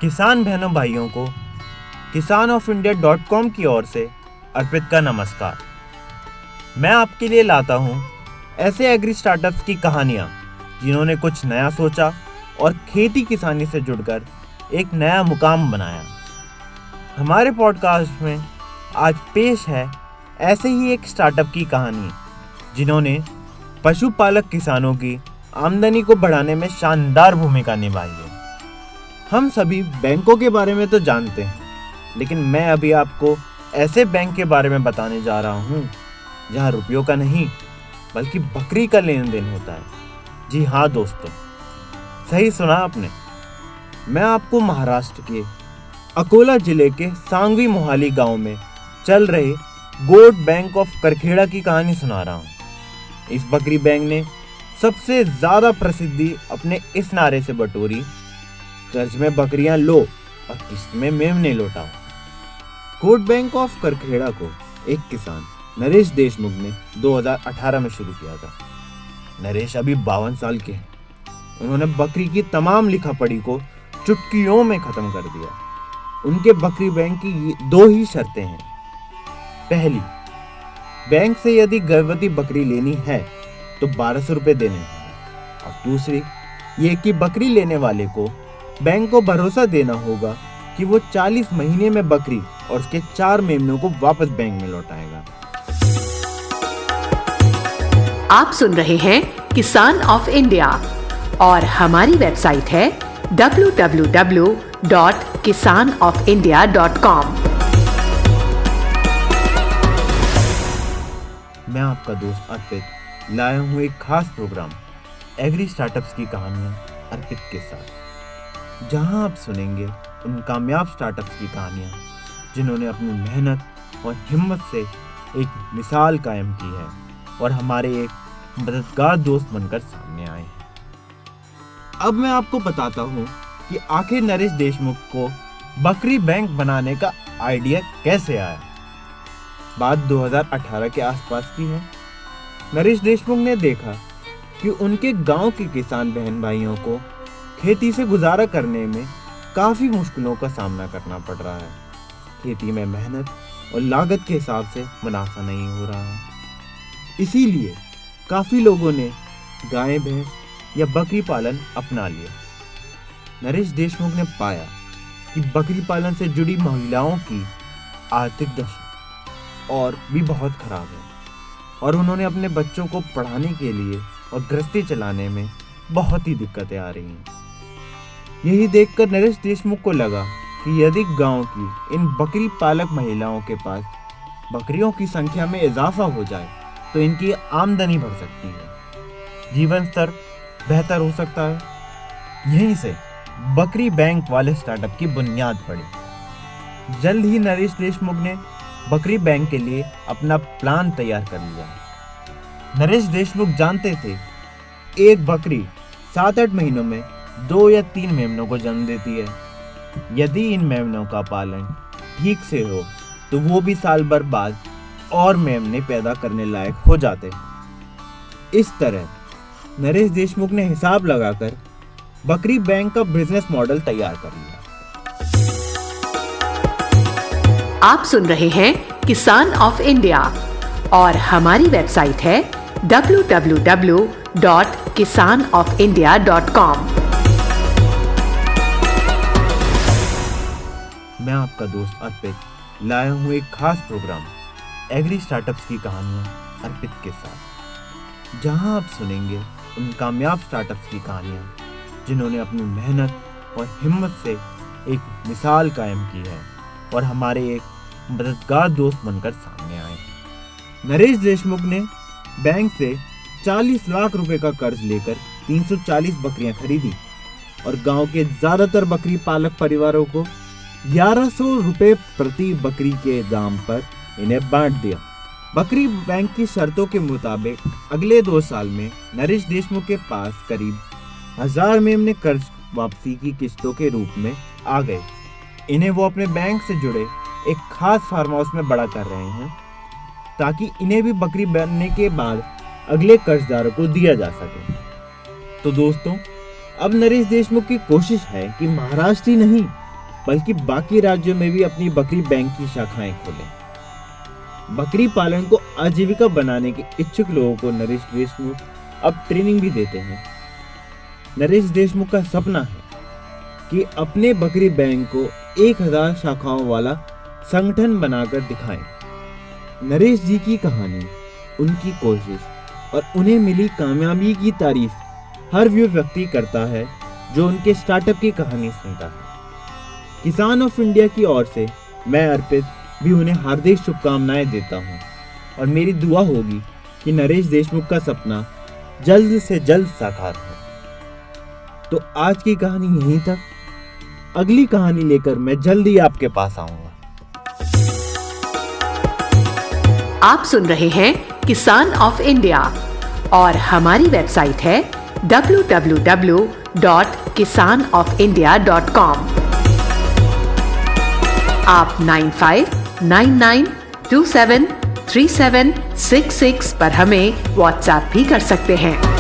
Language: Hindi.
किसान बहनों भाइयों को kisanofIndia.com की ओर से अर्पित का नमस्कार। मैं आपके लिए लाता हूँ ऐसे एग्री स्टार्टअप्स की कहानियाँ जिन्होंने कुछ नया सोचा और खेती किसानी से जुड़कर एक नया मुकाम बनाया। हमारे पॉडकास्ट में आज पेश है ऐसे ही एक स्टार्टअप की कहानी जिन्होंने पशुपालक किसानों की आमदनी को बढ़ाने में शानदार भूमिका निभाई है। हम सभी बैंकों के बारे में तो जानते हैं, लेकिन मैं अभी आपको ऐसे बैंक के बारे में बताने जा रहा हूँ जहाँ रुपयों का नहीं बल्कि बकरी का लेन देन होता है। जी हाँ दोस्तों, सही सुना आपने। मैं आपको महाराष्ट्र के अकोला जिले के सांगवी मोहाली गांव में चल रहे गोट बैंक ऑफ करखेड़ा की कहानी सुना रहा हूँ। इस बकरी बैंक ने सबसे ज्यादा प्रसिद्धि अपने इस नारे से बटोरी, कर्ज में बकरियां लो और किस्त में मेमने लौटाओ। गोट बैंक ऑफ करखेड़ा को एक किसान नरेश देशमुख ने 2018 में शुरू किया था। नरेश अभी 52 साल के हैं। उन्होंने बकरी की तमाम लिखा पढ़ी को चुटकियों में खत्म कर दिया। उनके बकरी बैंक की दो ही शर्तें हैं। पहली, बैंक से यदि गर्भवती बकरी लेनी है तो 1200 रुपए देने हैं, और दूसरी ये कि बकरी लेने वाले को बैंक को भरोसा देना होगा कि वो 40 महीने में बकरी और उसके 4 मेमनों को वापस बैंक में लौटाएगा। आप सुन रहे हैं किसान ऑफ इंडिया और हमारी वेबसाइट है www.kisanofindia.com। मैं आपका दोस्त अर्पित लाया हूँ एक खास प्रोग्राम एग्री स्टार्टअप्स की कहानियाँ अर्पित के साथ, जहां आप सुनेंगे उन कामयाब स्टार्टअप्स की कहानियां जिन्होंने अपनी मेहनत और हिम्मत से एक मिसाल कायम की है और हमारे एक मददगार दोस्त बनकर सामने आए हैं। अब मैं आपको बताता हूं कि आखिर नरेश देशमुख को बकरी बैंक बनाने का आइडिया कैसे आया। बात 2018 के आसपास की है। नरेश देशमुख ने देखा कि उनके गांव के किसान बहन भाइयों को खेती से गुजारा करने में काफ़ी मुश्किलों का सामना करना पड़ रहा है। खेती में मेहनत और लागत के हिसाब से मुनाफा नहीं हो रहा है। इसीलिए काफ़ी लोगों ने गाय भैंस या बकरी पालन अपना लिया। नरेश देशमुख ने पाया कि बकरी पालन से जुड़ी महिलाओं की आर्थिक दशा और भी बहुत खराब है और उन्होंने अपने बच्चों को पढ़ाने के लिए और गृहस्थी चलाने में बहुत ही दिक्कतें आ रही हैं। यही देखकर नरेश देशमुख को लगा कि यदि गांव की इन बकरी पालक महिलाओं के पास बकरियों की संख्या में इजाफा हो जाए तो इनकी आमदनी बढ़ सकती है, जीवन स्तर बेहतर हो सकता है। यहीं से बकरी बैंक वाले स्टार्टअप की बुनियाद पड़ी। जल्द ही नरेश देशमुख ने बकरी बैंक के लिए अपना प्लान तैयार कर लिया। नरेश देशमुख जानते थे एक बकरी 7-8 महीनों में 2 या 3 मेमनों को जन्म देती है। यदि इन मेमनों का पालन ठीक से हो तो वो भी साल भर बाद और मेमने पैदा करने लायक हो जाते। इस तरह नरेश देशमुख ने हिसाब लगाकर बकरी बैंक का बिजनेस मॉडल तैयार कर लिया। आप सुन रहे हैं किसान ऑफ इंडिया और हमारी वेबसाइट है www.kisanofindia.com। मैं आपका दोस्त अर्पित लाया हूँ एक खास प्रोग्राम एग्री स्टार्टअप्स की कहानियाँ अर्पित के साथ, जहां आप सुनेंगे उन कामयाब स्टार्टअप्स की कहानियाँ जिन्होंने अपनी मेहनत और हिम्मत से एक मिसाल कायम की है और हमारे एक मददगार दोस्त बनकर सामने आए हैं। नरेश देशमुख ने बैंक से 40 लाख रुपए का कर्ज लेकर 340 बकरियां खरीदी और गांव के ज्यादातर बकरी पालक परिवारों को 1100 रुपए प्रति बकरी के दाम पर इन्हें बांट दिया। बकरी बैंक की शर्तों के मुताबिक अगले 2 साल में नरेश देशमुख के पास करीब 1000 मेमने कर्ज वापसी की किस्तों के रूप में आ गए। इन्हें वो अपने बैंक से जुड़े एक खास फार्म हाउस में बड़ा कर रहे हैं ताकि इन्हें भी बकरी बनने के बाद अगले कर्जदारों को दिया जा सके। तो दोस्तों, अब नरेश देशमुख की कोशिश है कि महाराष्ट्र ही नहीं बल्कि बाकी राज्यों में भी अपनी बकरी बैंक की शाखाएं खोलें। बकरी पालन को आजीविका बनाने के इच्छुक लोगों को नरेश देशमुख अब ट्रेनिंग भी देते हैं। नरेश देशमुख का सपना है कि अपने बकरी बैंक को 1000 शाखाओं वाला संगठन बनाकर दिखाएं। नरेश जी की कहानी, उनकी कोशिश और उन्हें मिली कामयाबी की तारीफ हर वो व्यक्ति करता है जो उनके स्टार्टअप की कहानी सुनता है। किसान ऑफ इंडिया की ओर से मैं अर्पित भी उन्हें हार्दिक शुभकामनाएं देता हूं और मेरी दुआ होगी कि नरेश देशमुख का सपना जल्द से जल्द साकार हो। तो आज की कहानी यहीं तक। अगली कहानी लेकर मैं जल्द ही आपके पास आऊंगा। आप सुन रहे हैं किसान ऑफ इंडिया और हमारी वेबसाइट है www.kisanofindia.com। आप 9599273766 पर हमें व्हाट्सएप भी कर सकते हैं।